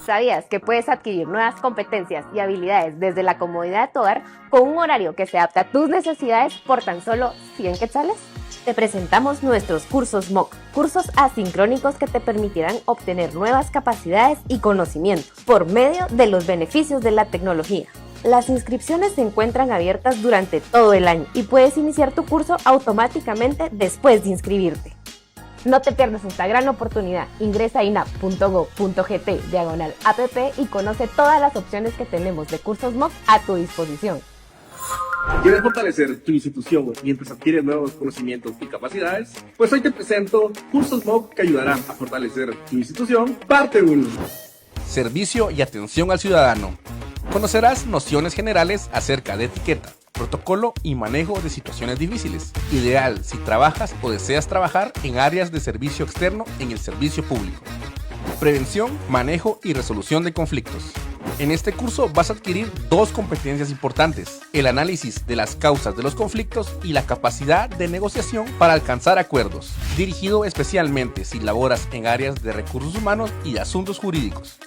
¿Sabías que puedes adquirir nuevas competencias y habilidades desde la comodidad de tu hogar con un horario que se adapta a tus necesidades por tan solo 100 quetzales? Te presentamos nuestros cursos MOOC, cursos asincrónicos que te permitirán obtener nuevas capacidades y conocimientos por medio de los beneficios de la tecnología. Las inscripciones se encuentran abiertas durante todo el año y puedes iniciar tu curso automáticamente después de inscribirte. No te pierdas esta gran oportunidad. Ingresa a inap.go.gt/app y conoce todas las opciones que tenemos de cursos MOOC a tu disposición. ¿Quieres fortalecer tu institución mientras adquieres nuevos conocimientos y capacidades? Pues hoy te presento cursos MOOC que ayudarán a fortalecer tu institución, parte 1. Servicio y atención al ciudadano. Conocerás nociones generales acerca de etiqueta, protocolo y manejo de situaciones difíciles, ideal si trabajas o deseas trabajar en áreas de servicio externo en el servicio público. Prevención, manejo y resolución de conflictos. En este curso vas a adquirir dos competencias importantes: el análisis de las causas de los conflictos y la capacidad de negociación para alcanzar acuerdos, dirigido especialmente si laboras en áreas de recursos humanos y de asuntos jurídicos.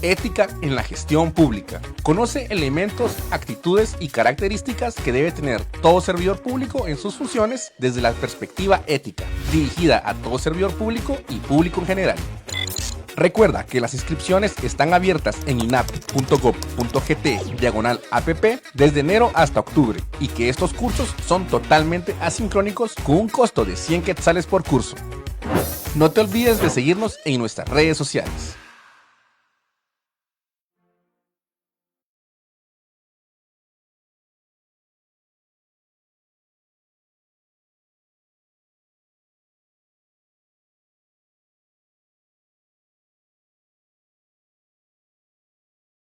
Ética en la gestión pública. Conoce elementos, actitudes y características que debe tener todo servidor público en sus funciones desde la perspectiva ética, dirigida a todo servidor público y público en general. Recuerda que las inscripciones están abiertas en inap.gov.gt/app desde enero hasta octubre y que estos cursos son totalmente asincrónicos con un costo de 100 quetzales por curso. No te olvides de seguirnos en nuestras redes sociales.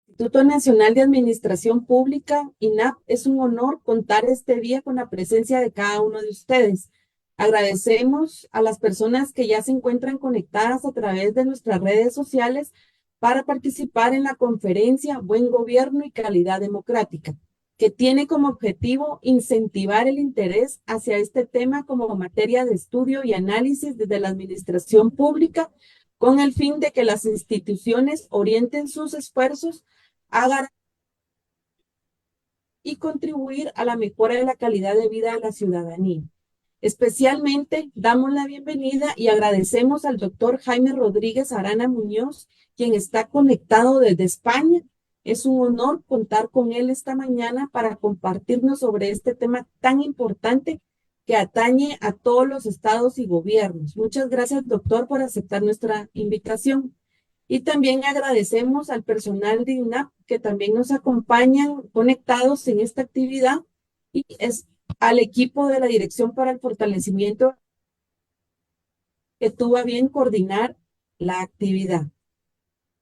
Instituto Nacional de Administración Pública, INAP, es un honor contar este día con la presencia de cada uno de ustedes. Agradecemos a las personas que ya se encuentran conectadas a través de nuestras redes sociales para participar en la conferencia Buen Gobierno y Calidad Democrática, que tiene como objetivo incentivar el interés hacia este tema como materia de estudio y análisis desde la administración pública, con el fin de que las instituciones orienten sus esfuerzos a y contribuir a la mejora de la calidad de vida de la ciudadanía. Especialmente damos la bienvenida y agradecemos al doctor Jaime Rodríguez Arana Muñoz, quien está conectado desde España. Es un honor contar con él esta mañana para compartirnos sobre este tema tan importante que atañe a todos los estados y gobiernos. Muchas gracias, doctor, por aceptar nuestra invitación. Y también agradecemos al personal de INAP que también nos acompañan conectados en esta actividad y al equipo de la Dirección para el Fortalecimiento que tuvo a bien coordinar la actividad.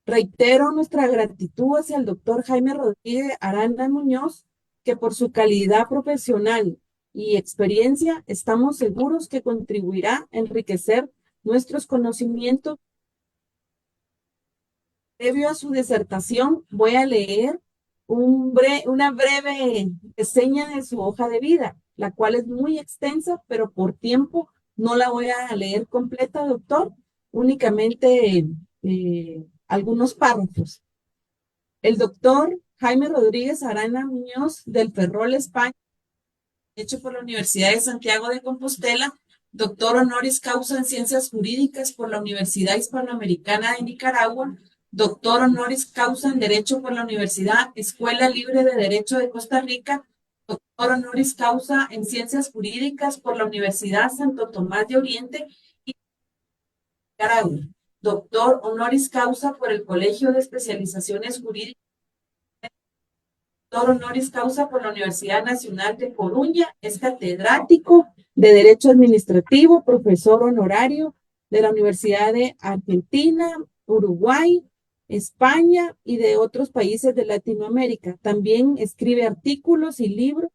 Reitero nuestra gratitud hacia el doctor Jaime Rodríguez Arana Muñoz, que por su calidad profesional y experiencia estamos seguros que contribuirá a enriquecer nuestros conocimientos. Previo a su disertación, voy a leer una breve reseña de su hoja de vida, la cual es muy extensa, pero por tiempo no la voy a leer completa, doctor, únicamente algunos párrafos. El doctor Jaime Rodríguez Arana Muñoz, del Ferrol, España, hecho por la Universidad de Santiago de Compostela, doctor honoris causa en Ciencias Jurídicas por la Universidad Hispanoamericana de Nicaragua, doctor honoris causa en Derecho por la Universidad Escuela Libre de Derecho de Costa Rica, doctor honoris causa en Ciencias Jurídicas por la Universidad Santo Tomás de Oriente y Nicaragua, doctor honoris causa por el Colegio de Especializaciones Jurídicas, doctor honoris causa por la Universidad Nacional de Coruña, es catedrático de Derecho Administrativo, profesor honorario de la Universidad de Argentina, Uruguay, España y de otros países de Latinoamérica. También escribe artículos y libros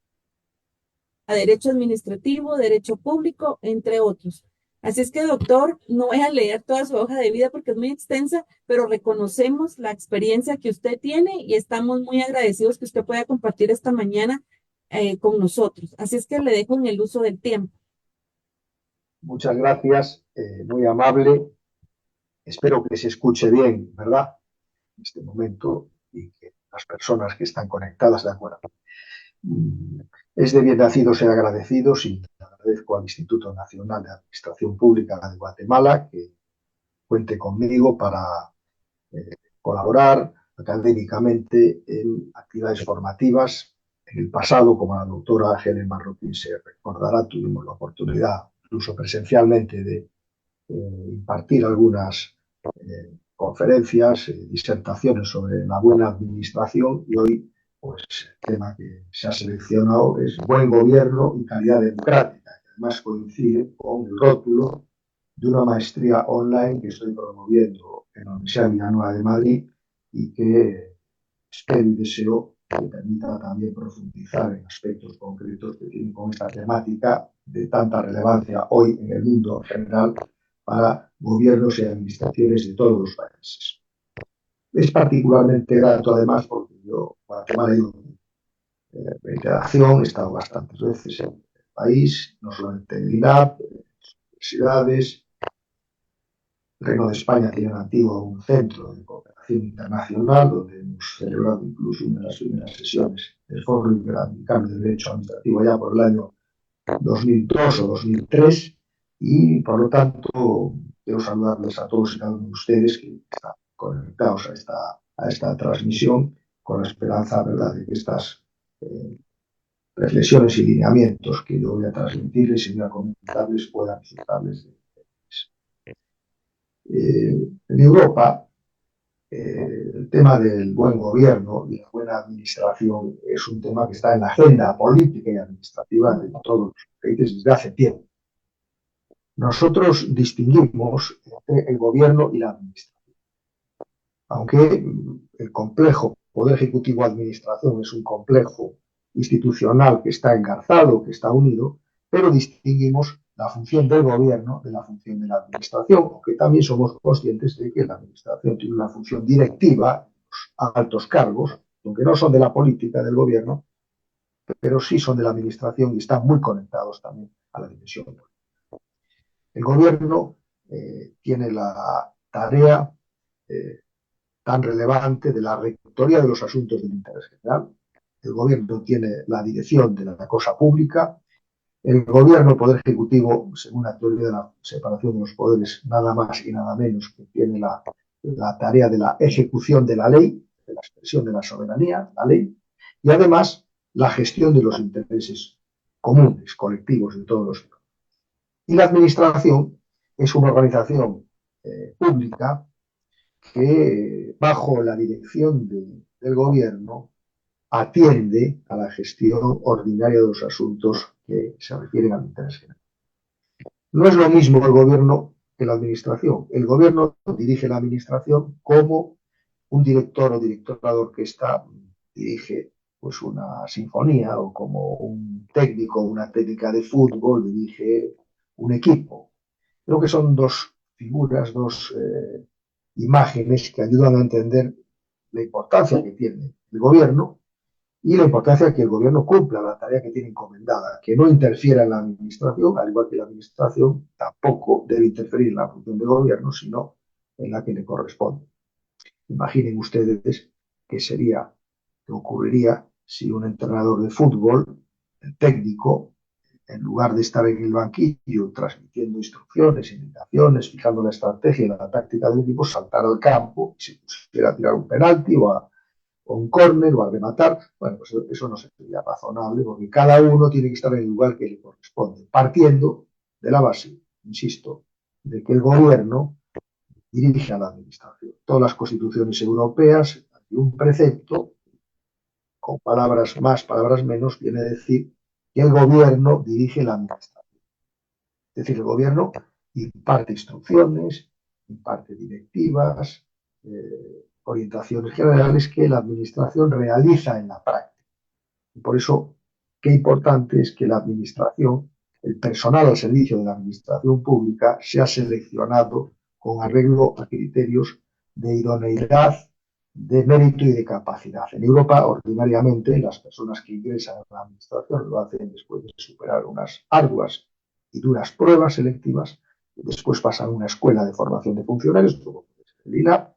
a Derecho Administrativo, Derecho Público, entre otros. Así es que, doctor, no voy a leer toda su hoja de vida porque es muy extensa, pero reconocemos la experiencia que usted tiene y estamos muy agradecidos que usted pueda compartir esta mañana con nosotros. Así es que le dejo en el uso del tiempo. Muchas gracias, muy amable. Espero que se escuche bien, ¿verdad? en este momento y que las personas que están conectadas de acuerdo. Es de bien nacidos ser agradecidos y agradezco al Instituto Nacional de Administración Pública de Guatemala que cuente conmigo para colaborar académicamente en actividades formativas. En el pasado, como la doctora Helen Marroquín se recordará, tuvimos la oportunidad, incluso presencialmente, de impartir algunas conferencias, disertaciones sobre la buena administración, y hoy pues, el tema que se ha seleccionado es buen gobierno y calidad democrática. Además coincide con el rótulo de una maestría online que estoy promoviendo en la Universidad Villanueva de Madrid y que espero y deseo que permita también profundizar en aspectos concretos que tienen con esta temática de tanta relevancia hoy en el mundo en general para gobiernos y administraciones de todos los países. Es particularmente grato además porque yo, Guatemala, he ido de integración, he estado bastantes veces en el país, no solamente en el INAP, en las universidades. El Reino de España tiene un centro de cooperación internacional donde hemos celebrado incluso una de las primeras sesiones del Foro Interamericano de Derecho Administrativo ya por el año 2002 o 2003 y por lo tanto quiero saludarles a todos y cada uno de ustedes que están conectados a esta transmisión con la esperanza, ¿verdad?, de que estas reflexiones y lineamientos que yo voy a transmitirles y voy a comentarles puedan resultarles de interés. En Europa, el tema del buen gobierno y la buena administración es un tema que está en la agenda política y administrativa de todos los países desde hace tiempo. Nosotros distinguimos entre el gobierno y la administración. Aunque el complejo poder ejecutivo-administración es un complejo institucional que está engarzado, que está unido, pero distinguimos la función del gobierno de la función de la administración, aunque también somos conscientes de que la administración tiene una función directiva, los altos cargos, aunque no son de la política del gobierno, pero sí son de la administración y están muy conectados también a la dimensión política. El gobierno tiene la tarea tan relevante de la rectoría de los asuntos del interés general. El gobierno tiene la dirección de la cosa pública. El gobierno, el poder ejecutivo, según la teoría de la separación de los poderes, nada más y nada menos que tiene la tarea de la ejecución de la ley, de la expresión de la soberanía, la ley, y además la gestión de los intereses comunes, colectivos de todos los ciudadanos. Y la administración es una organización pública que, bajo la dirección del gobierno, atiende a la gestión ordinaria de los asuntos que se refieren al interés general. No es lo mismo el gobierno que la administración. El gobierno dirige la administración como un director o directora de orquesta dirige pues una sinfonía, o como un técnico, una técnica de fútbol dirige un equipo. Creo que son dos figuras, dos imágenes que ayudan a entender la importancia que tiene el gobierno y la importancia que el gobierno cumpla la tarea que tiene encomendada, que no interfiera en la administración, al igual que la administración tampoco debe interferir en la función del gobierno, sino en la que le corresponde. Imaginen ustedes qué ocurriría si un entrenador de fútbol, el técnico, en lugar de estar en el banquillo transmitiendo instrucciones, indicaciones, fijando la estrategia y la táctica del equipo, saltara al campo y se pusiera a tirar un penalti o un córner o a rematar. Bueno, pues eso no sería razonable, porque cada uno tiene que estar en el lugar que le corresponde, partiendo de la base, insisto, de que el gobierno dirige a la administración. Todas las constituciones europeas, hay un precepto, con palabras más, palabras menos, viene a decir que el gobierno dirige la administración. Es decir, el gobierno imparte instrucciones, imparte directivas, orientaciones generales que la administración realiza en la práctica. Y por eso, qué importante es que la administración, el personal al servicio de la administración pública, sea seleccionado con arreglo a criterios de idoneidad, de mérito y de capacidad. En Europa, ordinariamente, las personas que ingresan a la administración lo hacen después de superar unas arduas y duras pruebas selectivas, y después pasan a una escuela de formación de funcionarios, como el INAP,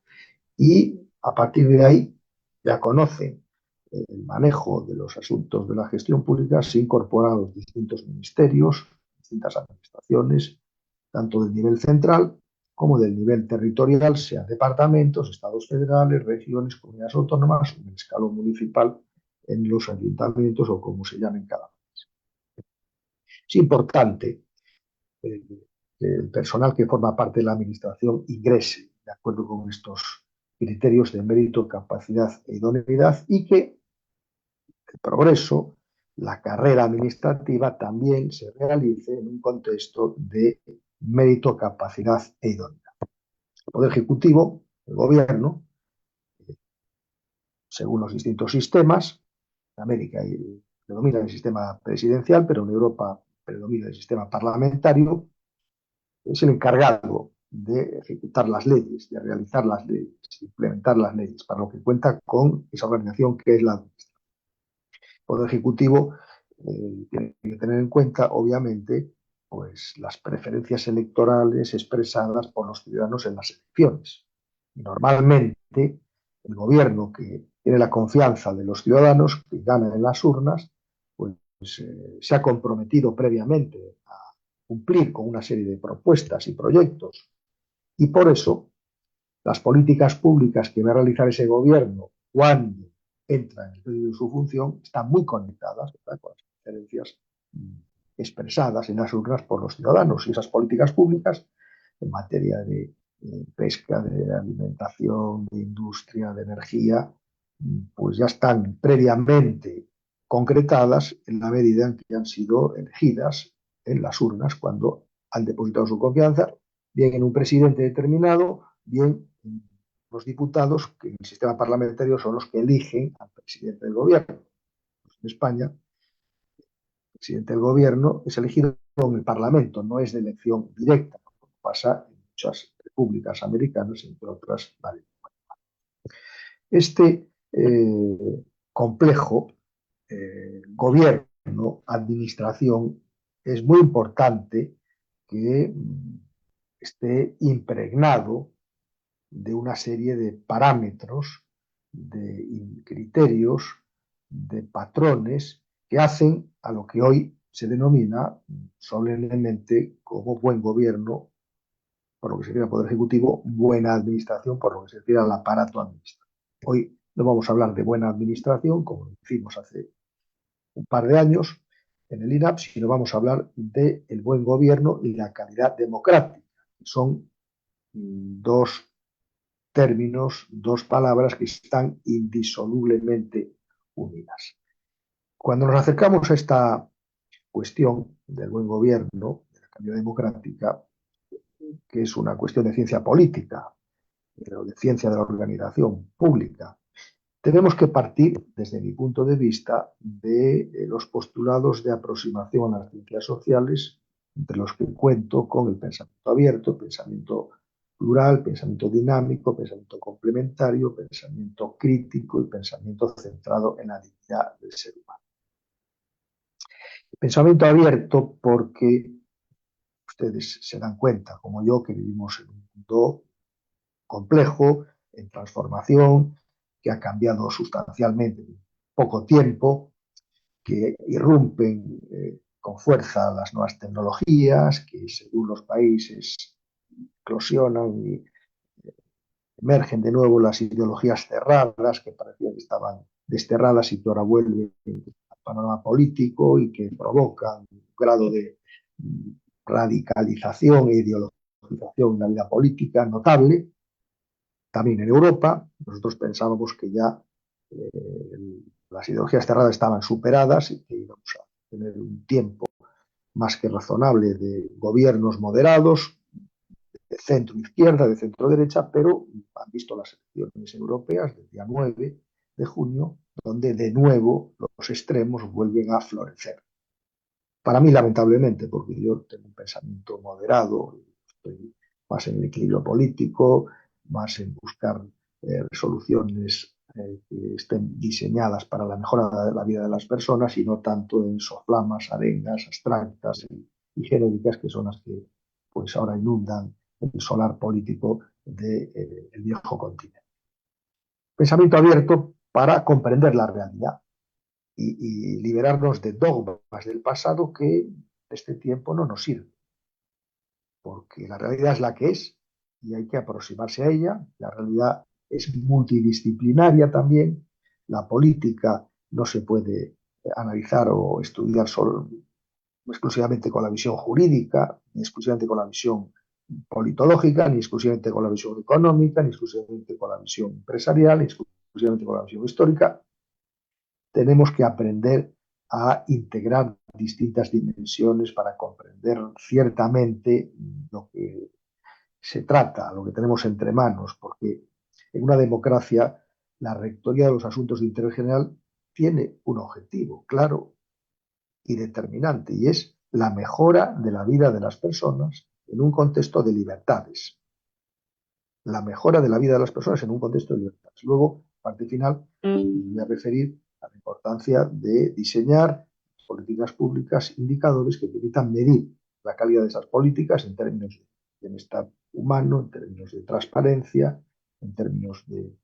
y A partir de ahí ya conocen el manejo de los asuntos de la gestión pública, se incorporan a los distintos ministerios, distintas administraciones, tanto del nivel central como del nivel territorial, sean departamentos, estados federales, regiones, comunidades autónomas, o en escala municipal en los ayuntamientos o como se llamen cada país. Es importante que el personal que forma parte de la administración ingrese de acuerdo con estos criterios de mérito, capacidad e idoneidad y que el progreso, la carrera administrativa también se realice en un contexto de mérito, capacidad e idoneidad. El Poder Ejecutivo, el Gobierno, según los distintos sistemas, en América predomina el sistema presidencial, pero en Europa predomina el sistema parlamentario, es el encargado de ejecutar las leyes, de realizar las leyes, de implementar las leyes, para lo que cuenta con esa organización que es la administración. El Poder Ejecutivo tiene que tener en cuenta, obviamente, pues las preferencias electorales expresadas por los ciudadanos en las elecciones. Y normalmente, el gobierno que tiene la confianza de los ciudadanos, que ganan en las urnas, pues se ha comprometido previamente a cumplir con una serie de propuestas y proyectos. Y por eso, las políticas públicas que va a realizar ese gobierno cuando entra en el periodo de su función están muy conectadas, ¿verdad?, con las preferencias expresadas en las urnas por los ciudadanos. Y esas políticas públicas en materia de pesca, de alimentación, de industria, de energía, pues ya están previamente concretadas en la medida en que han sido elegidas en las urnas cuando han depositado su confianza, bien en un presidente determinado, bien en los diputados, que en el sistema parlamentario son los que eligen al presidente del gobierno. Pues en España, el presidente del gobierno es elegido en el Parlamento, no es de elección directa, como pasa en muchas repúblicas americanas, entre otras la de este complejo gobierno, administración, es muy importante que esté impregnado de una serie de parámetros, de criterios, de patrones que hacen a lo que hoy se denomina solemnemente como buen gobierno, por lo que se refiere al Poder Ejecutivo, buena administración, por lo que se refiere al aparato administrativo. Hoy no vamos a hablar de buena administración, como decimos hace un par de años en el INAP, sino vamos a hablar del buen gobierno y la calidad democrática. Son dos términos, dos palabras que están indisolublemente unidas. Cuando nos acercamos a esta cuestión del buen gobierno, de la calidad democrática, que es una cuestión de ciencia política, de ciencia de la organización pública, tenemos que partir, desde mi punto de vista, de los postulados de aproximación a las ciencias sociales, entre los que cuento con el pensamiento abierto, pensamiento plural, pensamiento dinámico, pensamiento complementario, pensamiento crítico y pensamiento centrado en la dignidad del ser humano. El pensamiento abierto porque ustedes se dan cuenta, como yo, que vivimos en un mundo complejo, en transformación, que ha cambiado sustancialmente en poco tiempo, que irrumpen con fuerza las nuevas tecnologías, que según los países eclosionan y emergen de nuevo las ideologías cerradas que parecían que estaban desterradas y que ahora vuelven al panorama político y que provocan un grado de radicalización e ideologización en la vida política notable. También en Europa, nosotros pensábamos que ya las ideologías cerradas estaban superadas y que íbamos a tener un tiempo más que razonable de gobiernos moderados, de centro-izquierda, de centro-derecha, pero han visto las elecciones europeas del día 9 de junio, donde de nuevo los extremos vuelven a florecer. Para mí, lamentablemente, porque yo tengo un pensamiento moderado, estoy más en el equilibrio político, más en buscar resoluciones que estén diseñadas para la mejora de la vida de las personas y no tanto en soflamas, arengas abstractas y genéricas que son las que pues ahora inundan el solar político del viejo continente. Pensamiento abierto para comprender la realidad y liberarnos de dogmas del pasado que este tiempo no nos sirve, porque la realidad es la que es y hay que aproximarse a ella. La realidad es multidisciplinaria también. La política no se puede analizar o estudiar solo exclusivamente con la visión jurídica, ni exclusivamente con la visión politológica, ni exclusivamente con la visión económica, ni exclusivamente con la visión empresarial, ni exclusivamente con la visión histórica. Tenemos que aprender a integrar distintas dimensiones para comprender ciertamente lo que se trata, lo que tenemos entre manos, porque en una democracia la rectoría de los asuntos de interés general tiene un objetivo claro y determinante, y es la mejora de la vida de las personas en un contexto de libertades. La mejora de la vida de las personas en un contexto de libertades. Luego, parte final, me voy a referir a la importancia de diseñar políticas públicas, indicadores que permitan medir la calidad de esas políticas en términos de bienestar humano, en términos de transparencia, en términos de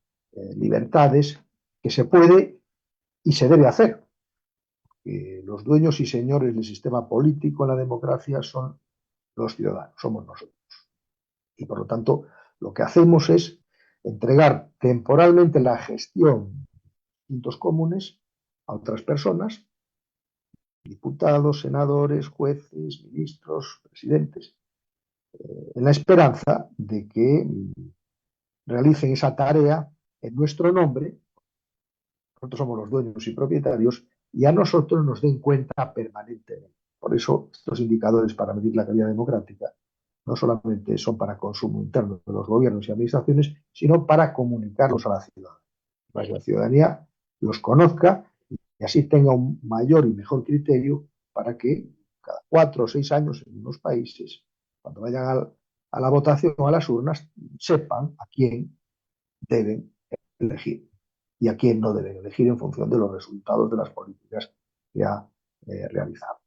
libertades, que se puede y se debe hacer. Los dueños y señores del sistema político en la democracia son los ciudadanos, somos nosotros. Y por lo tanto, lo que hacemos es entregar temporalmente la gestión de asuntos comunes a otras personas, diputados, senadores, jueces, ministros, presidentes, en la esperanza de que realicen esa tarea en nuestro nombre. Nosotros somos los dueños y propietarios y a nosotros nos den cuenta permanentemente. Por eso estos indicadores para medir la calidad democrática no solamente son para consumo interno de los gobiernos y administraciones, sino para comunicarlos a la ciudadanía, para que la ciudadanía los conozca y así tenga un mayor y mejor criterio para que cada 4 o 6 años en unos países, cuando vayan a la votación o a las urnas, sepan a quién deben elegir y a quién no deben elegir en función de los resultados de las políticas que ha realizado.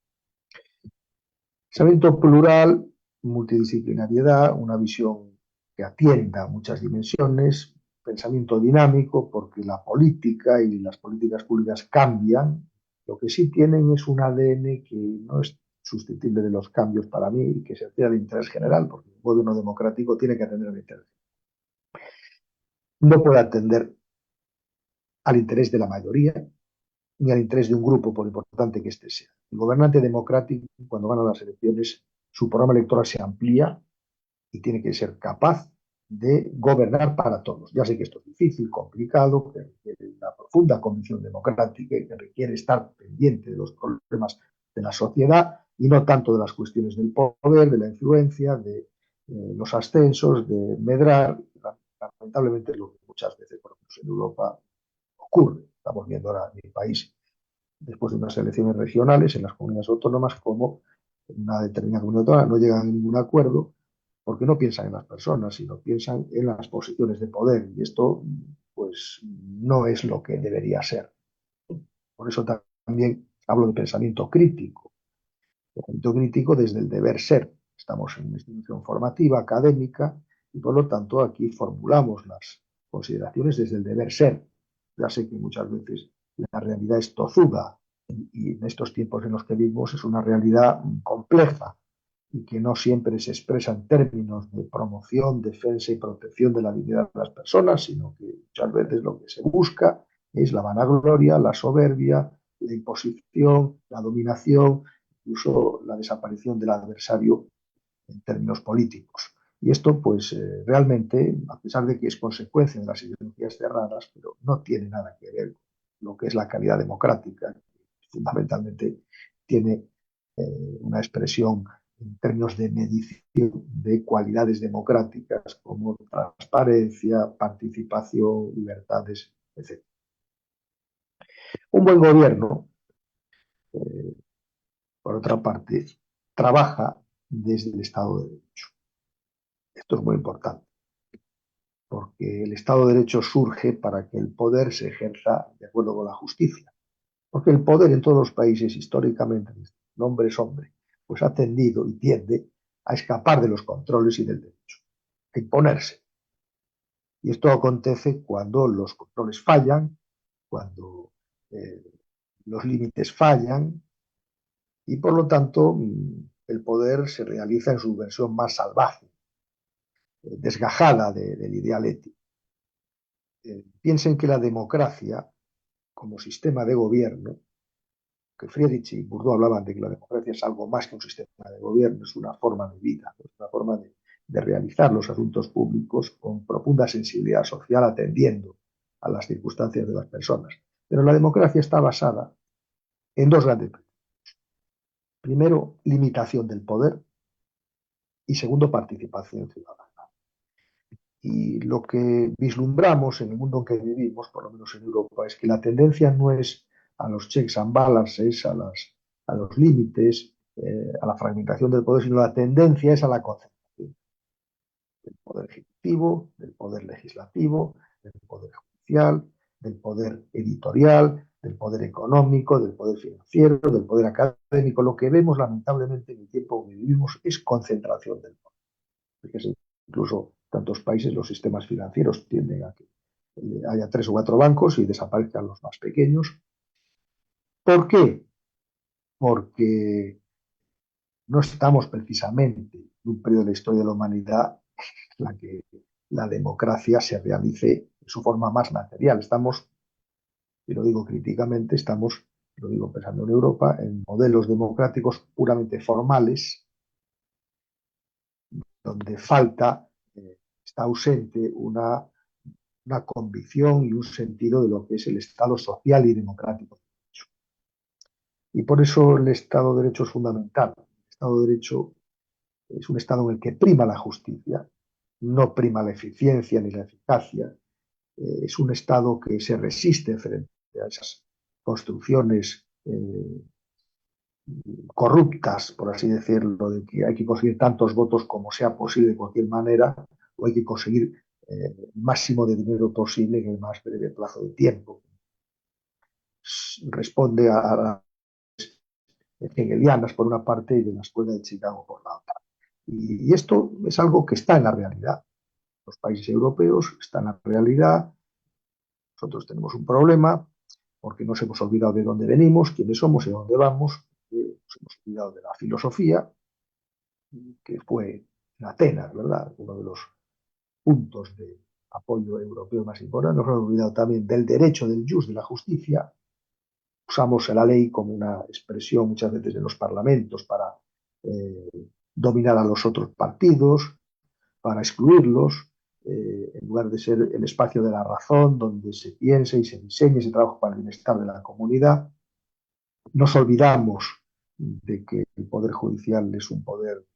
Pensamiento plural, multidisciplinariedad, una visión que atienda muchas dimensiones, pensamiento dinámico, porque la política y las políticas públicas cambian. Lo que sí tienen es un ADN que no es susceptible de los cambios para mí y que se refiere al interés general, porque un gobierno democrático tiene que atender al interés. No puede atender al interés de la mayoría, ni al interés de un grupo, por importante que éste sea. El gobernante democrático, cuando gana las elecciones, su programa electoral se amplía y tiene que ser capaz de gobernar para todos. Ya sé que esto es difícil, complicado, que requiere una profunda convicción democrática y que requiere estar pendiente de los problemas de la sociedad y no tanto de las cuestiones del poder, de la influencia, de los ascensos, de medrar. Lamentablemente es lo que muchas veces, por ejemplo, en Europa ocurre. Estamos viendo ahora en mi país, después de unas elecciones regionales en las comunidades autónomas, como en una determinada comunidad autónoma no llegan a ningún acuerdo porque no piensan en las personas, sino piensan en las posiciones de poder. Y esto, pues, no es lo que debería ser. Por eso también hablo de pensamiento crítico. Pensamiento crítico desde el deber ser. Estamos en una institución formativa, académica, y por lo tanto aquí formulamos las consideraciones desde el deber ser. Ya sé que muchas veces la realidad es tozuda y en estos tiempos en los que vivimos es una realidad compleja y que no siempre se expresa en términos de promoción, defensa y protección de la dignidad de las personas, sino que muchas veces lo que se busca es la vanagloria, la soberbia, la imposición, la dominación, incluso la desaparición del adversario en términos políticos. Y esto, pues, realmente, a pesar de que es consecuencia de las ideologías cerradas, pero no tiene nada que ver con lo que es la calidad democrática. Fundamentalmente tiene una expresión en términos de medición de cualidades democráticas como transparencia, participación, libertades, etc. Un buen gobierno, por otra parte, trabaja desde el Estado de Derecho. Esto es muy importante, porque el Estado de Derecho surge para que el poder se ejerza de acuerdo con la justicia. Porque el poder en todos los países, históricamente, el hombre es hombre, pues ha tendido y tiende a escapar de los controles y del derecho, a imponerse. Y esto acontece cuando los controles fallan, cuando los límites fallan, y por lo tanto el poder se realiza en su versión más salvaje, desgajada del ideal ético. Piensen que la democracia, como sistema de gobierno, que Friedrich y Bourdieu hablaban de que la democracia es algo más que un sistema de gobierno, es una forma de vida, es una forma de realizar los asuntos públicos con profunda sensibilidad social, atendiendo a las circunstancias de las personas. Pero la democracia está basada en dos grandes principios. Primero, limitación del poder y segundo, participación ciudadana. Y lo que vislumbramos en el mundo en que vivimos, por lo menos en Europa, es que la tendencia no es a los checks and balances, a los límites, a la fragmentación del poder, sino la tendencia es a la concentración del poder ejecutivo, del poder legislativo, del poder judicial, del poder editorial, del poder económico, del poder financiero, del poder académico. Lo que vemos lamentablemente en el tiempo que vivimos es concentración del poder. Fíjese, incluso tantos países, los sistemas financieros tienden a que haya 3 o 4 bancos y desaparezcan los más pequeños. ¿Por qué? Porque no estamos precisamente en un periodo de la historia de la humanidad en la que la democracia se realice en su forma más material. Estamos, y lo digo críticamente, estamos, lo digo pensando en Europa, en modelos democráticos puramente formales, donde está ausente una convicción y un sentido de lo que es el Estado social y democrático. Y por eso el Estado de Derecho es fundamental. El Estado de Derecho es un Estado en el que prima la justicia, no prima la eficiencia ni la eficacia. Es un Estado que se resiste frente a esas construcciones corruptas, por así decirlo, de que hay que conseguir tantos votos como sea posible de cualquier manera, o hay que conseguir el máximo de dinero posible en el más breve plazo de tiempo. Responde a hegelianas por una parte y de la escuela de Chicago por la otra. Y esto es algo que está en la realidad. Los países europeos están en la realidad. Nosotros tenemos un problema porque nos hemos olvidado de dónde venimos, quiénes somos y dónde vamos. Nos hemos olvidado de la filosofía, que fue en Atenas, ¿verdad? Uno de los puntos de apoyo europeo más importantes. Nos hemos olvidado también del derecho, del jus, de la justicia. Usamos la ley como una expresión muchas veces en los parlamentos para dominar a los otros partidos, para excluirlos, en lugar de ser el espacio de la razón, donde se piense y se diseñe ese trabajo para el bienestar de la comunidad. Nos olvidamos de que el Poder Judicial es un poder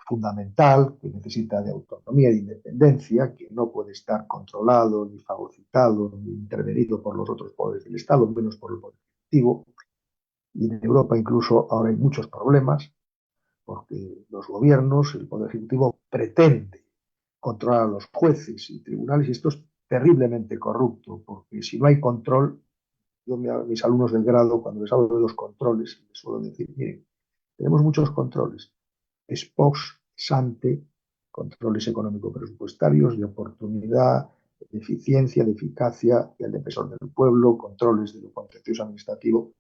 fundamental, que necesita de autonomía e de independencia, que no puede estar controlado, ni fagocitado, ni intervenido por los otros poderes del Estado, menos por el Poder Ejecutivo. Y en Europa incluso ahora hay muchos problemas, porque los gobiernos, el Poder Ejecutivo pretende controlar a los jueces y tribunales, y esto es terriblemente corrupto, porque si no hay control, yo a mis alumnos del grado, cuando les hablo de los controles, les suelo decir, miren, tenemos muchos controles, ex post, ex ante, controles económico-presupuestarios, de oportunidad, de eficiencia, de eficacia, y el defensor del pueblo, controles de lo contencioso administrativo,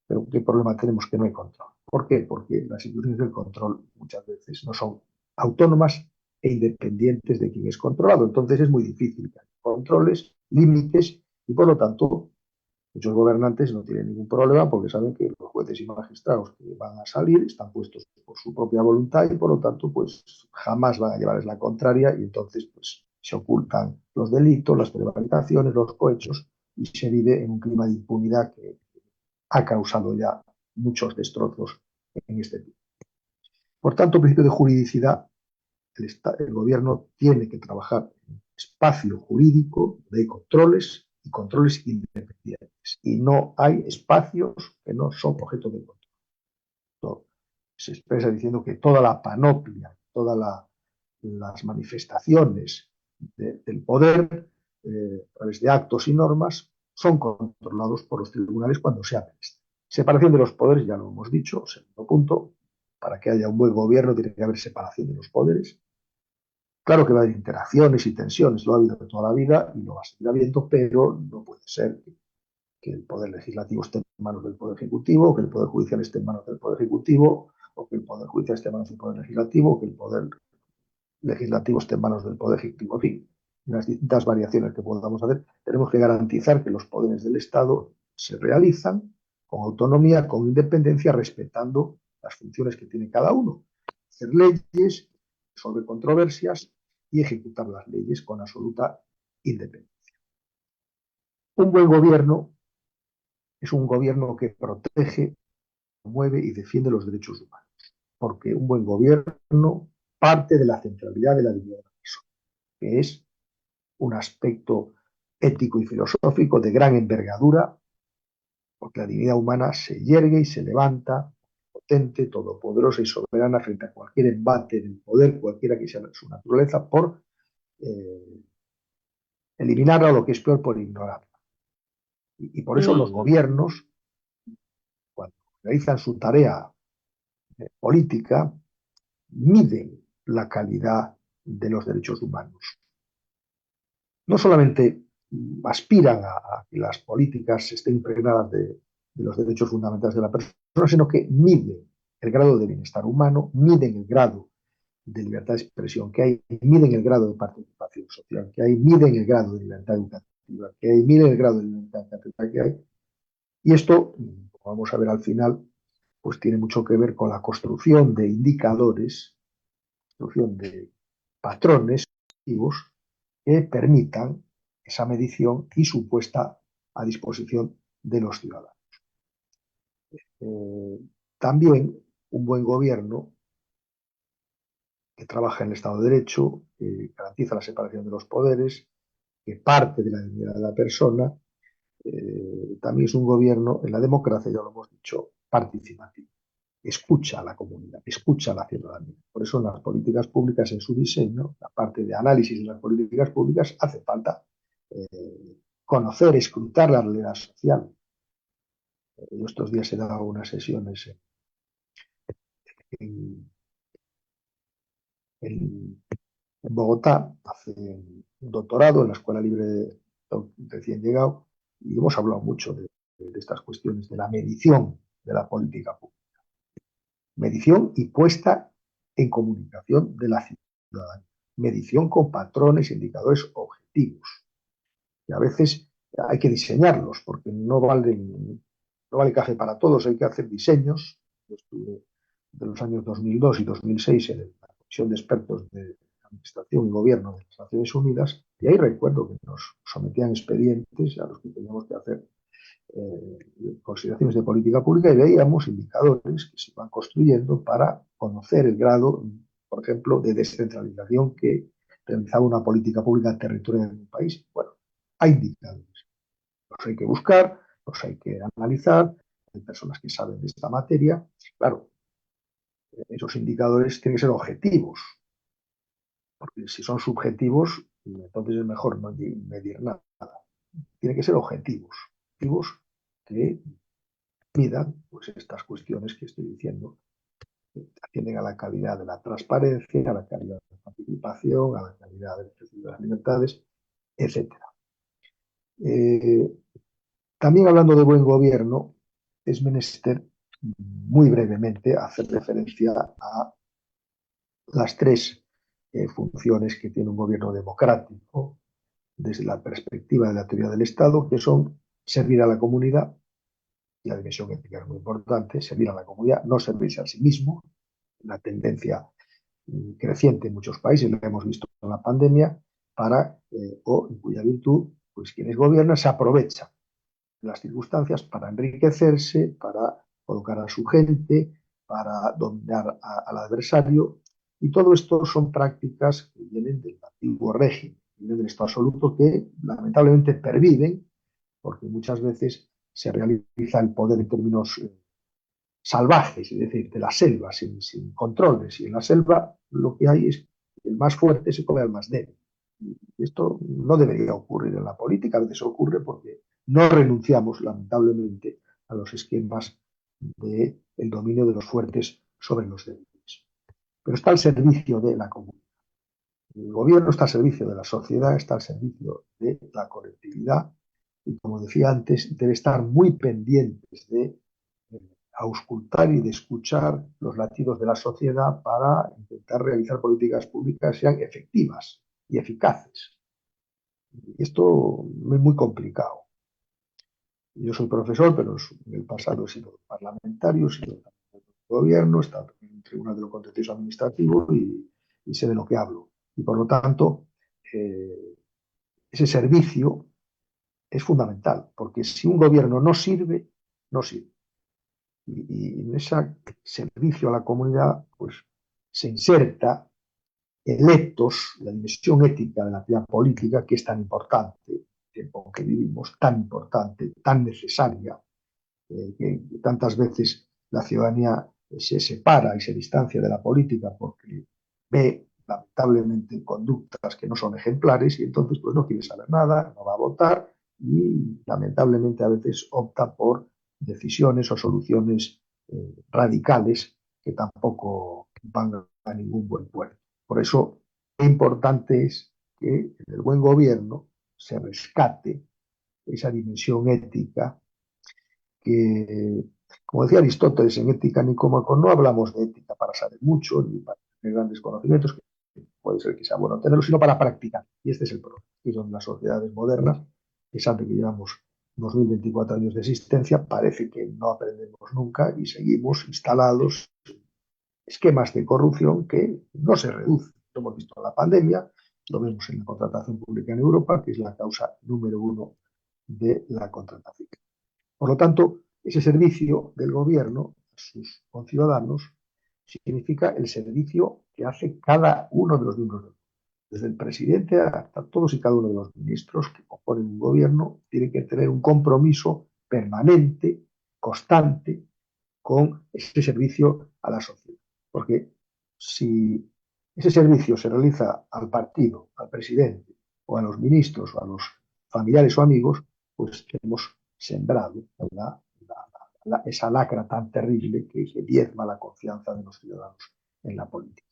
pero ¿qué problema tenemos? Que no hay control. ¿Por qué? Porque las instituciones del control muchas veces no son autónomas e independientes de quien es controlado. Entonces es muy difícil que haya controles, límites, y por lo tanto muchos gobernantes no tienen ningún problema porque saben que los jueces y magistrados que van a salir están puestos por su propia voluntad y por lo tanto pues jamás van a llevarles la contraria y entonces pues se ocultan los delitos, las prevaricaciones, los cohechos y se vive en un clima de impunidad que ha causado ya muchos destrozos en este tiempo. Por tanto, el principio de juridicidad, el gobierno tiene que trabajar en un espacio jurídico de controles y controles independientes. Y no hay espacios que no son objeto de control. Esto se expresa diciendo que toda la panoplia, todas las manifestaciones del poder, a través de actos y normas, son controlados por los tribunales cuando sea menester. Separación de los poderes, ya lo hemos dicho, segundo punto, para que haya un buen gobierno tiene que haber separación de los poderes. Claro que va a haber interacciones y tensiones, lo ha habido toda la vida y lo va a seguir habiendo, pero no puede ser que el Poder Legislativo esté en manos del Poder Ejecutivo, o que el Poder Judicial esté en manos del Poder Ejecutivo, o que el Poder Judicial esté en manos del Poder Legislativo, o que el Poder Legislativo esté en manos del Poder Ejecutivo. En fin, las distintas variaciones que podamos hacer, tenemos que garantizar que los poderes del Estado se realizan con autonomía, con independencia, respetando las funciones que tiene cada uno. Hacer leyes, resolver controversias y ejecutar las leyes con absoluta independencia. Un buen gobierno es un gobierno que protege, promueve y defiende los derechos humanos, porque un buen gobierno parte de la centralidad de la dignidad de la persona, que es un aspecto ético y filosófico de gran envergadura, porque la dignidad humana se yergue y se levanta potente, todopoderosa y soberana frente a cualquier embate del poder, cualquiera que sea su naturaleza, por eliminarla o lo que es peor, por ignorarla. Y por eso los gobiernos, cuando realizan su tarea política, miden la calidad de los derechos humanos. No solamente aspiran a que las políticas estén impregnadas de los derechos fundamentales de la persona, sino que miden el grado de bienestar humano, miden el grado de libertad de expresión que hay, miden el grado de participación social que hay, miden el grado de libertad educativa que hay, miden el grado de libertad que hay. Y esto, como vamos a ver al final, pues tiene mucho que ver con la construcción de indicadores, construcción de patrones activos que permitan esa medición y su puesta a disposición de los ciudadanos. También un buen gobierno que trabaja en el Estado de Derecho, que garantiza la separación de los poderes, que parte de la dignidad de la persona, también es un gobierno, en la democracia, ya lo hemos dicho, participativo. Escucha a la comunidad, escucha a la ciudadanía. Por eso en las políticas públicas, en su diseño, la parte de análisis de las políticas públicas, hace falta conocer, escrutar la realidad social. Yo estos días he dado unas sesiones en, en Bogotá, hace un doctorado en la Escuela Libre de recién llegado, y hemos hablado mucho de estas cuestiones de la medición de la política pública. Medición y puesta en comunicación de la ciudadanía. Medición con patrones, indicadores objetivos. Y a veces hay que diseñarlos, porque no vale café para todos, hay que hacer diseños. Yo estuve de los años 2002 y 2006 en la Comisión de Expertos de Administración y Gobierno de las Naciones Unidas, y ahí recuerdo que nos sometían expedientes a los que teníamos que hacer consideraciones de política pública y veíamos indicadores que se van construyendo para conocer el grado, por ejemplo, de descentralización que realizaba una política pública territorial en un país. Bueno, hay indicadores. Los hay que buscar, los hay que analizar, hay personas que saben de esta materia. Claro, esos indicadores tienen que ser objetivos, porque si son subjetivos, entonces es mejor no medir nada. Tienen que ser objetivos, objetivos que midan pues, estas cuestiones que estoy diciendo, que atienden a la calidad de la transparencia, a la calidad de la participación, a la calidad del ejercicio de las libertades, etc. También hablando de buen gobierno, es menester muy brevemente hacer referencia a las tres funciones que tiene un gobierno democrático desde la perspectiva de la teoría del Estado, que son servir a la comunidad, y la dimensión ética es muy importante, servir a la comunidad, no servirse a sí mismo, una tendencia creciente en muchos países, lo hemos visto en la pandemia, o en cuya virtud, pues quienes gobiernan se aprovechan de las circunstancias para enriquecerse, para colocar a su gente, para dominar al adversario, y todo esto son prácticas que vienen del antiguo régimen, vienen del Estado absoluto, que lamentablemente perviven, porque muchas veces se realiza el poder en términos salvajes, es decir, de la selva, sin controles. Y en la selva lo que hay es que el más fuerte se come al más débil. Y esto no debería ocurrir en la política, a veces ocurre porque no renunciamos, lamentablemente, a los esquemas del dominio de los fuertes sobre los débiles. Pero está al servicio de la comunidad. El gobierno está al servicio de la sociedad, está al servicio de la colectividad y, como decía antes, debe estar muy pendientes de auscultar y de escuchar los latidos de la sociedad para intentar realizar políticas públicas que sean efectivas y eficaces. Y esto es muy complicado. Yo soy profesor, pero en el pasado he sido parlamentario, he sido gobierno, he estado en el Tribunal de lo Contencioso Administrativo y sé de lo que hablo. Y por lo tanto, ese servicio es fundamental, porque si un gobierno no sirve, no sirve. Y en ese servicio a la comunidad, pues se inserta electos la dimensión ética de la actividad política, que es tan importante, el tiempo que vivimos, tan importante, tan necesaria, que tantas veces la ciudadanía se separa y se distancia de la política porque ve lamentablemente conductas que no son ejemplares y entonces pues no quiere saber nada, no va a votar y lamentablemente a veces opta por decisiones o soluciones radicales que tampoco van a ningún buen puerto. Por eso, lo importante es que en el buen gobierno se rescate esa dimensión ética que, como decía Aristóteles en Ética Nicómaco, no hablamos de ética para saber mucho ni para tener grandes conocimientos, que puede ser que sea bueno tenerlos, sino para practicar. Y este es el problema. Y son las sociedades modernas, a pesar de que llevamos 2024 años de existencia, parece que no aprendemos nunca y seguimos instalados en esquemas de corrupción que no se reducen. Lo hemos visto en la pandemia, lo vemos en la contratación pública en Europa, que es la causa número uno de la contratación. Por lo tanto, ese servicio del gobierno a sus conciudadanos significa el servicio que hace cada uno de los miembros del gobierno. Desde el presidente hasta todos y cada uno de los ministros que componen un gobierno tienen que tener un compromiso permanente, constante, con ese servicio a la sociedad. Porque si ese servicio se realiza al partido, al presidente, o a los ministros, o a los familiares o amigos, pues hemos sembrado, ¿verdad?, esa lacra tan terrible que diezma la confianza de los ciudadanos en la política.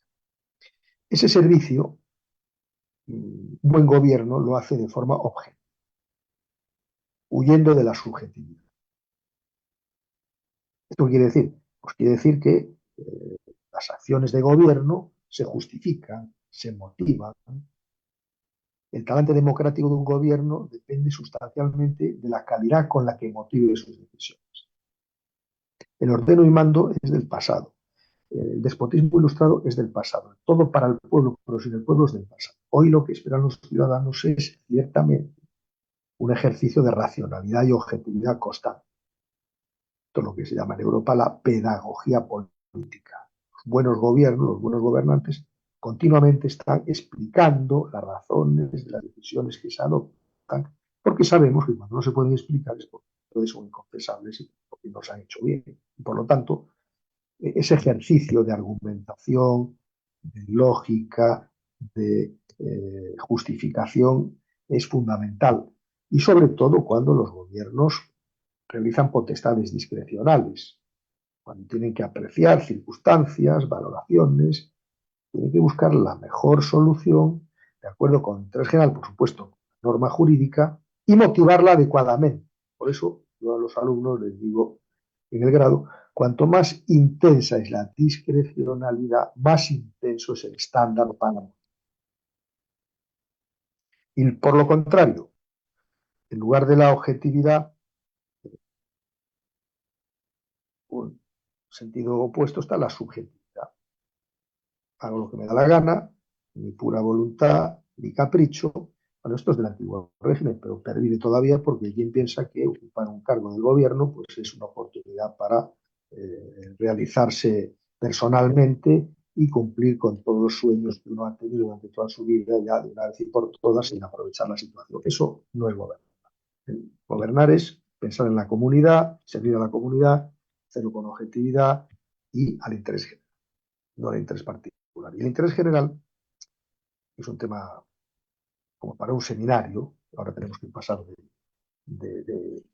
Ese servicio, un buen gobierno lo hace de forma objetiva, huyendo de la subjetividad. ¿Esto qué quiere decir? Pues quiere decir que las acciones de gobierno se justifican, se motivan. El talante democrático de un gobierno depende sustancialmente de la calidad con la que motive sus decisiones. El ordeno y mando es del pasado. El despotismo ilustrado es del pasado. Todo para el pueblo, pero sin el pueblo es del pasado. Hoy lo que esperan los ciudadanos es ciertamente un ejercicio de racionalidad y objetividad constante. Esto es lo que se llama en Europa la pedagogía política. Los buenos gobiernos, los buenos gobernantes, continuamente están explicando las razones de las decisiones que se adoptan, porque sabemos que cuando no se pueden explicar es porque son inconfesables y porque no se han hecho bien. Y por lo tanto, ese ejercicio de argumentación, de lógica, de justificación es fundamental. Y sobre todo cuando los gobiernos realizan potestades discrecionales, cuando tienen que apreciar circunstancias, valoraciones, tienen que buscar la mejor solución de acuerdo con el interés general, por supuesto, norma jurídica, y motivarla adecuadamente. Por eso yo a los alumnos les digo en el grado, cuanto más intensa es la discrecionalidad, más intenso es el estándar para motivar. Y por lo contrario, en lugar de la objetividad, un sentido opuesto está la subjetividad. Hago lo que me da la gana, mi pura voluntad, mi capricho. Bueno, esto es del antiguo régimen, pero pervive todavía porque quien piensa que ocupar un cargo del gobierno pues es una oportunidad para realizarse personalmente y cumplir con todos los sueños que uno ha tenido durante toda su vida ya de una vez y por todas sin aprovechar la situación. Eso no es gobernar. Gobernar es pensar en la comunidad, servir a la comunidad, hacerlo con objetividad y al interés general, no al interés particular. Y el interés general es un tema como para un seminario, ahora tenemos que pasar de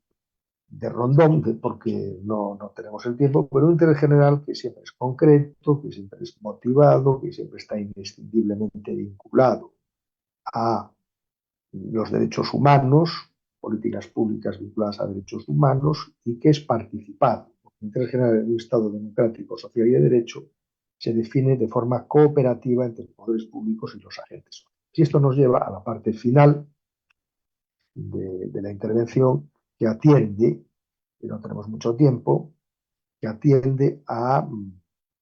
de rondón, porque no tenemos el tiempo, pero un interés general que siempre es concreto, que siempre es motivado, que siempre está indiscutiblemente vinculado a los derechos humanos, políticas públicas vinculadas a derechos humanos, y que es participado. El interés general de un Estado democrático, social y de derecho se define de forma cooperativa entre los poderes públicos y los agentes sociales. Y esto nos lleva a la parte final de la intervención, que atiende, que no tenemos mucho tiempo, que atiende a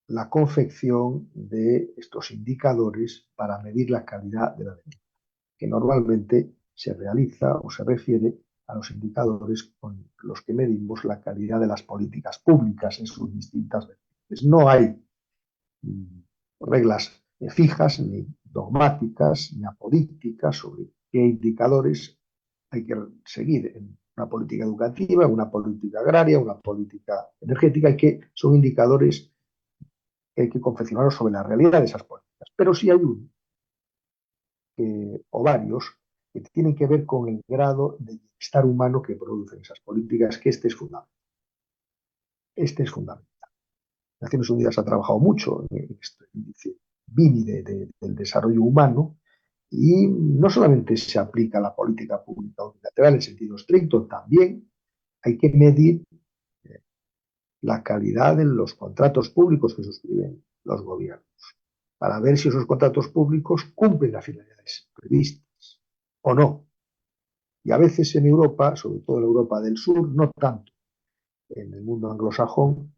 la confección de estos indicadores para medir la calidad de la democracia, que normalmente se realiza o se refiere a los indicadores con los que medimos la calidad de las políticas públicas en sus distintas vertientes. No hay reglas fijas, ni dogmáticas, ni apolíticas sobre qué indicadores hay que seguir en una política educativa, una política agraria, una política energética, y que son indicadores que hay que confeccionarlos sobre la realidad de esas políticas. Pero sí hay uno, o varios, que tienen que ver con el grado de bienestar humano que producen esas políticas, que este es fundamental. Este es fundamental. Naciones Unidas ha trabajado mucho en este índice Gini del desarrollo humano, y no solamente se aplica a la política pública unilateral en sentido estricto, también hay que medir la calidad de los contratos públicos que suscriben los gobiernos, para ver si esos contratos públicos cumplen las finalidades previstas o no. Y a veces en Europa, sobre todo en Europa del Sur, no tanto. En el mundo anglosajón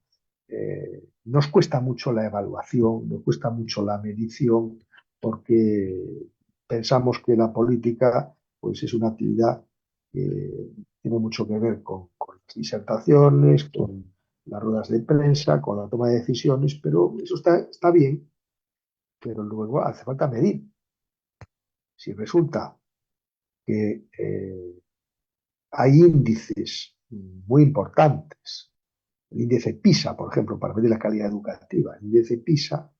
nos cuesta mucho la evaluación, nos cuesta mucho la medición, porque pensamos que la política pues, es una actividad que tiene mucho que ver con las disertaciones, con las ruedas de prensa, con la toma de decisiones, pero eso está bien, pero luego hace falta medir. Si resulta que hay índices muy importantes, el índice PISA, por ejemplo, para medir la calidad educativa, el índice PISA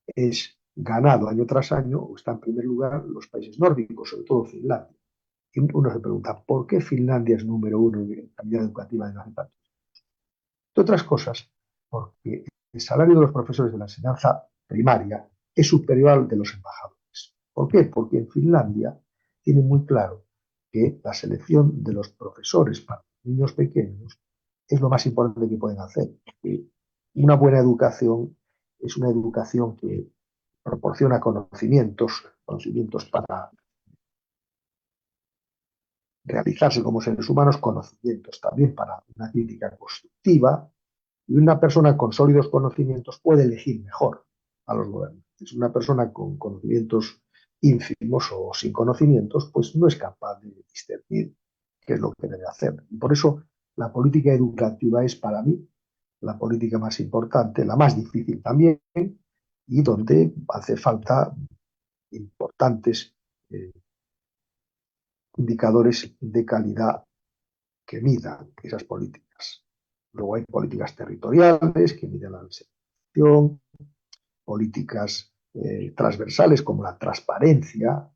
es ganado año tras año, o está en primer lugar los países nórdicos, sobre todo Finlandia. Y uno se pregunta, ¿por qué Finlandia es número uno en calidad educativa de hace tantos? Entre otras cosas, porque el salario de los profesores de la enseñanza primaria es superior al de los embajadores. ¿Por qué? Porque en Finlandia tienen muy claro que la selección de los profesores para niños pequeños es lo más importante que pueden hacer. Una buena educación es una educación que proporciona conocimientos para realizarse como seres humanos, conocimientos también para una crítica constructiva, y una persona con sólidos conocimientos puede elegir mejor a los gobernantes. Una persona con conocimientos ínfimos o sin conocimientos, pues no es capaz de discernir qué es lo que debe hacer. Y por eso la política educativa es para mí la política más importante, la más difícil también, y donde hace falta importantes indicadores de calidad que midan esas políticas. Luego hay políticas territoriales que miden la deserción, políticas transversales como la transparencia.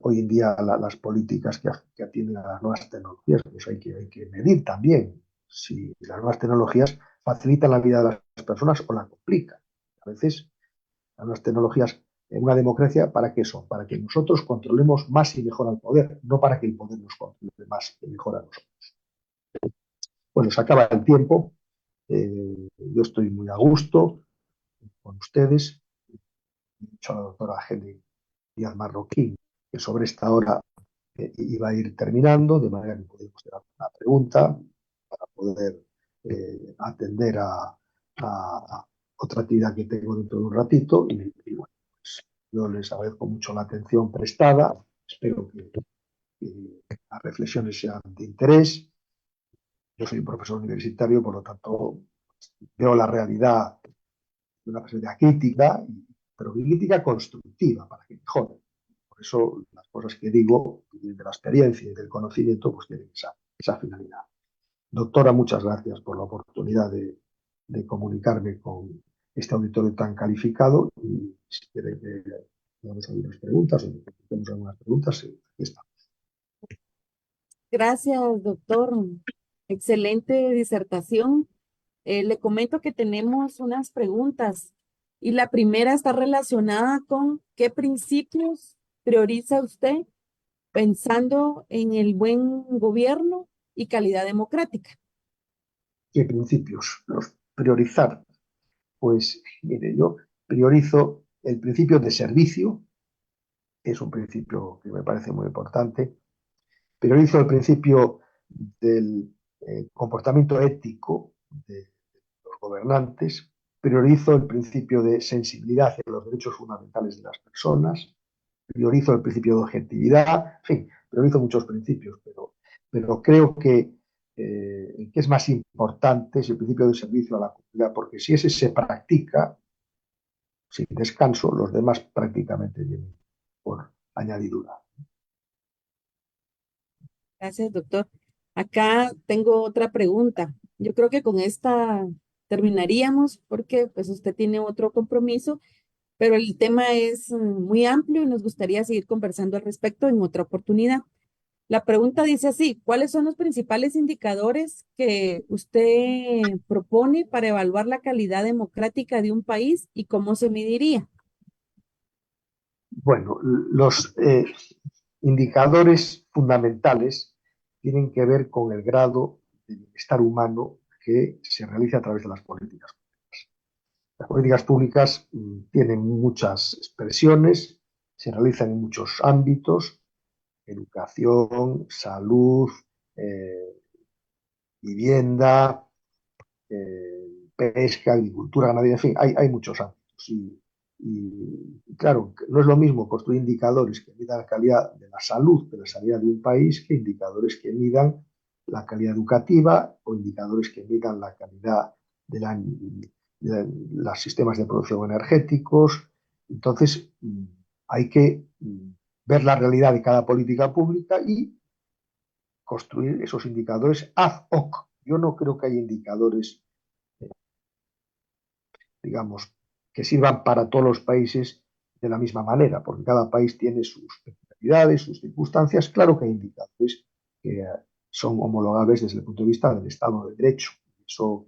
Hoy en día las políticas que atienden a las nuevas tecnologías, pues hay que medir también si las nuevas tecnologías facilitan la vida de las personas o la complican. A veces las nuevas tecnologías en una democracia, ¿para qué son? Para que nosotros controlemos más y mejor al poder, no para que el poder nos controle más y mejor a nosotros. Bueno, se acaba el tiempo. Yo estoy muy a gusto con ustedes. He dicho a la doctora Heli Díaz Marroquín que sobre esta hora iba a ir terminando, de manera que podemos hacer una pregunta para poder atender a otra actividad que tengo dentro de un ratito. Y bueno, pues yo les agradezco mucho la atención prestada. Espero que las reflexiones sean de interés. Yo soy un profesor universitario, por lo tanto, veo la realidad de una perspectiva crítica, pero crítica constructiva para que mejore. Por eso las cosas que digo, de la experiencia y del conocimiento, pues tienen esa finalidad. Doctora, muchas gracias por la oportunidad de comunicarme con este auditorio tan calificado, y si quieren que hagamos algunas preguntas o que hagamos algunas preguntas, aquí está. Gracias, doctor. Excelente disertación. Le comento que tenemos unas preguntas y la primera está relacionada con ¿qué principios prioriza usted pensando en el buen gobierno y calidad democrática? ¿Qué principios? Los priorizar. Pues mire, yo priorizo el principio de servicio, que es un principio que me parece muy importante. Priorizo el principio del comportamiento ético de los gobernantes. Priorizo el principio de sensibilidad hacia los derechos fundamentales de las personas. Priorizo el principio de objetividad. En fin, priorizo muchos principios, pero creo que el que es más importante es el principio de servicio a la comunidad, porque si ese se practica sin descanso, los demás prácticamente vienen por añadidura. Gracias, doctor. Acá tengo otra pregunta. Yo creo que con esta terminaríamos porque pues usted tiene otro compromiso, pero el tema es muy amplio y nos gustaría seguir conversando al respecto en otra oportunidad. La pregunta dice así, ¿cuáles son los principales indicadores que usted propone para evaluar la calidad democrática de un país y cómo se mediría? Bueno, los indicadores fundamentales tienen que ver con el grado de bienestar humano que se realiza a través de las políticas públicas. Las políticas públicas tienen muchas expresiones, se realizan en muchos ámbitos: educación, salud, eh, vivienda, pesca, agricultura, ganadería, en fin, hay muchos ámbitos. Claro, no es lo mismo construir indicadores que midan la calidad de la salud, de la sanidad de un país, que indicadores que midan la calidad educativa o indicadores que midan la calidad de los sistemas de producción energéticos. Entonces, hay que ver la realidad de cada política pública y construir esos indicadores ad hoc. Yo no creo que haya indicadores, digamos, que sirvan para todos los países de la misma manera, porque cada país tiene sus peculiaridades, sus circunstancias. Claro que hay indicadores que son homologables desde el punto de vista del Estado de Derecho. Eso,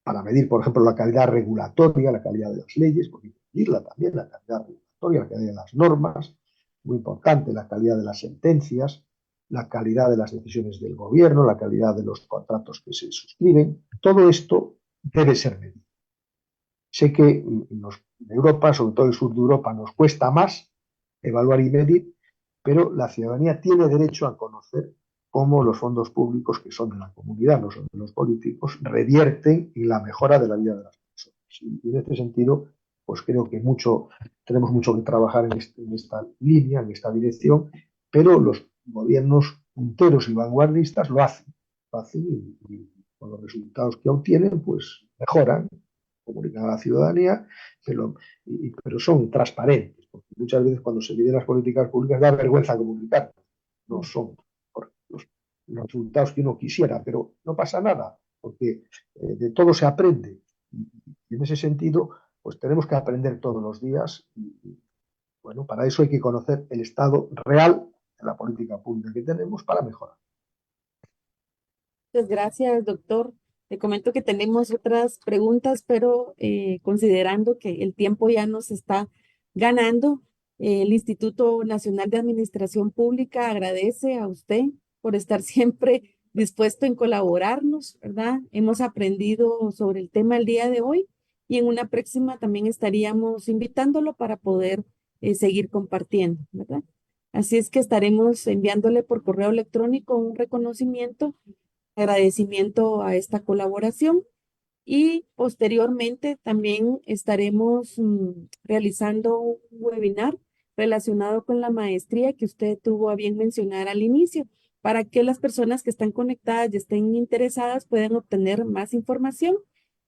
para medir, por ejemplo, la calidad regulatoria, la calidad de las leyes, porque hay que medirla también, la calidad regulatoria, la calidad de las normas, muy importante, la calidad de las sentencias, la calidad de las decisiones del gobierno, la calidad de los contratos que se suscriben. Todo esto debe ser medido. Sé que en Europa, sobre todo el sur de Europa, nos cuesta más evaluar y medir, pero la ciudadanía tiene derecho a conocer cómo los fondos públicos, que son de la comunidad, no son de los políticos, revierten en la mejora de la vida de las personas. Y en este sentido, pues creo que tenemos mucho que trabajar en esta línea, en esta dirección, pero los gobiernos punteros y vanguardistas lo hacen y con los resultados que obtienen, pues mejoran, comunican a la ciudadanía, pero son transparentes, porque muchas veces cuando se miden las políticas públicas da vergüenza comunicar, no son los resultados que uno quisiera, pero no pasa nada, porque de todo se aprende. Y en ese sentido, pues tenemos que aprender todos los días bueno, para eso hay que conocer el estado real de la política pública que tenemos para mejorar. Muchas gracias, doctor. Le comento que tenemos otras preguntas, pero considerando que el tiempo ya nos está ganando, el Instituto Nacional de Administración Pública agradece a usted por estar siempre dispuesto en colaborarnos, ¿verdad? Hemos aprendido sobre el tema el día de hoy y en una próxima también estaríamos invitándolo para poder seguir compartiendo, ¿verdad? Así es que estaremos enviándole por correo electrónico un reconocimiento, agradecimiento a esta colaboración y posteriormente también estaremos realizando un webinar relacionado con la maestría que usted tuvo a bien mencionar al inicio, para que las personas que están conectadas y estén interesadas puedan obtener más información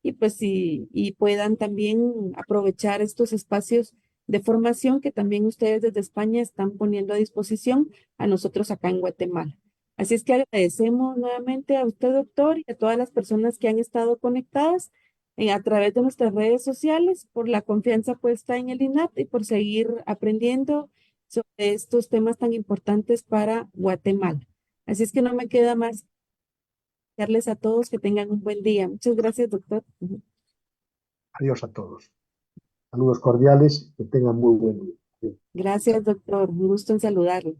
y pues y puedan también aprovechar estos espacios de formación que también ustedes desde España están poniendo a disposición a nosotros acá en Guatemala. Así es que agradecemos nuevamente a usted, doctor, y a todas las personas que han estado conectadas a través de nuestras redes sociales por la confianza puesta en el INAP y por seguir aprendiendo sobre estos temas tan importantes para Guatemala. Así es que no me queda más Darles a todos que tengan un buen día. Muchas gracias, doctor. Adiós a todos. Saludos cordiales, que tengan muy buen día. Gracias, doctor. Un gusto en saludarlo.